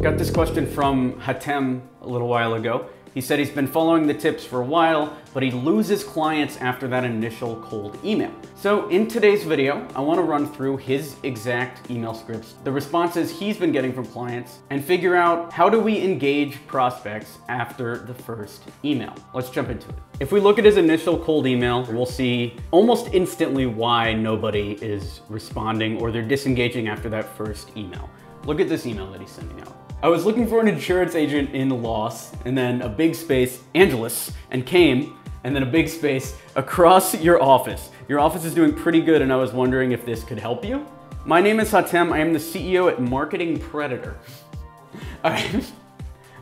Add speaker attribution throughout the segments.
Speaker 1: Got this question from Hatem a little while ago. He said he's been following the tips for a while, but he loses clients after that initial cold email. So in today's video, I want to run through his exact email scripts, the responses he's been getting from clients, and figure out how do we engage prospects after the first email. Let's jump into it. If we look at his initial cold email, we'll see almost instantly why nobody is responding or they're disengaging after that first email. Look at this email that he's sending out. I was looking for an insurance agent in Los, and then a big space, Angeles, and came, and then a big space, across your office. Your office is doing pretty good, and I was wondering if this could help you. My name is Hatem. I am the CEO at Marketing Predator. All right,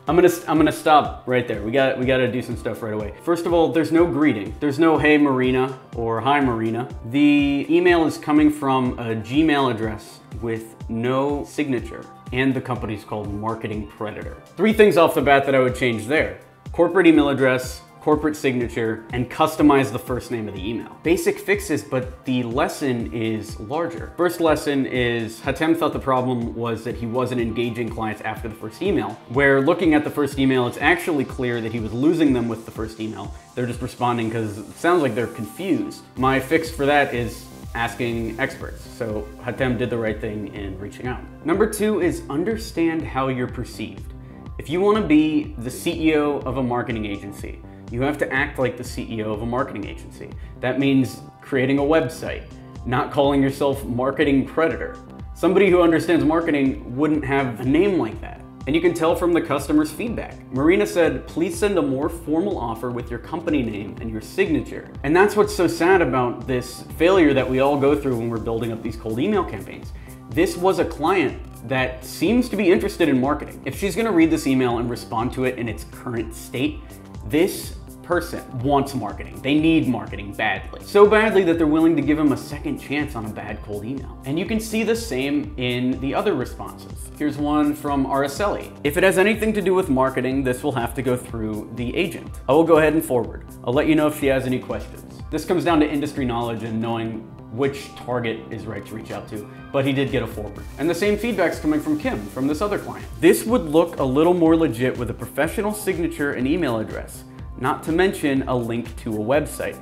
Speaker 1: I'm gonna stop right there. We gotta do some stuff right away. First of all, there's no greeting. There's no hey Marina or hi Marina. The email is coming from a Gmail address with no signature. And the company's called Marketing Predator. 3 things off the bat that I would change there: corporate email address, corporate signature, and customize the first name of the email. Basic fixes, but the lesson is larger. First lesson is Hatem thought the problem was that he wasn't engaging clients after the first email, where looking at the first email, it's actually clear that he was losing them with the first email. They're just responding because it sounds like they're confused. My fix for that is asking experts. So Hatem did the right thing in reaching out. Number 2 is understand how you're perceived. If you want to be the CEO of a marketing agency, you have to act like the CEO of a marketing agency. That means creating a website, not calling yourself Marketing Predator. Somebody who understands marketing wouldn't have a name like that. And you can tell from the customer's feedback. Marina said, please send a more formal offer with your company name and your signature. And that's what's so sad about this failure that we all go through when we're building up these cold email campaigns. This was a client that seems to be interested in marketing. If she's gonna read this email and respond to it in its current state, this person wants marketing. They need marketing badly. So badly that they're willing to give him a second chance on a bad cold email. And you can see the same in the other responses. Here's one from Araceli. If it has anything to do with marketing, this will have to go through the agent. I will go ahead and forward. I'll let you know if she has any questions. This comes down to industry knowledge and knowing which target is right to reach out to, but he did get a forward. And the same feedback's coming from Kim, from this other client. This would look a little more legit with a professional signature and email address, not to mention a link to a website.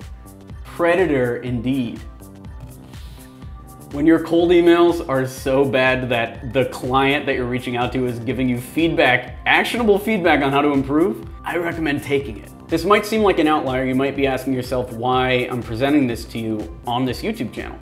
Speaker 1: Predator indeed. When your cold emails are so bad that the client that you're reaching out to is giving you feedback, actionable feedback on how to improve, I recommend taking it. This might seem like an outlier. You might be asking yourself why I'm presenting this to you on this YouTube channel.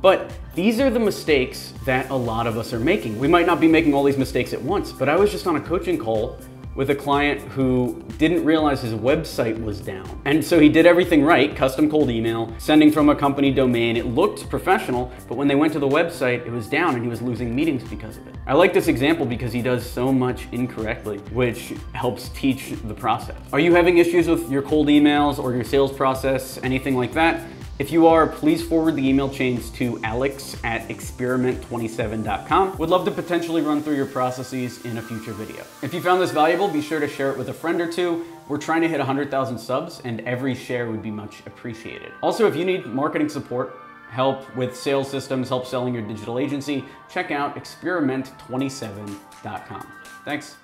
Speaker 1: But these are the mistakes that a lot of us are making. We might not be making all these mistakes at once, but I was just on a coaching call with a client who didn't realize his website was down. And so he did everything right, custom cold email, sending from a company domain. It looked professional, but when they went to the website, it was down and he was losing meetings because of it. I like this example because he does so much incorrectly, which helps teach the process. Are you having issues with your cold emails or your sales process, anything like that? If you are, please forward the email chains to alex@experiment27.com. Would love to potentially run through your processes in a future video. If you found this valuable, be sure to share it with a friend or two. We're trying to hit 100,000 subs and every share would be much appreciated. Also, if you need marketing support, help with sales systems, help selling your digital agency, check out experiment27.com. Thanks.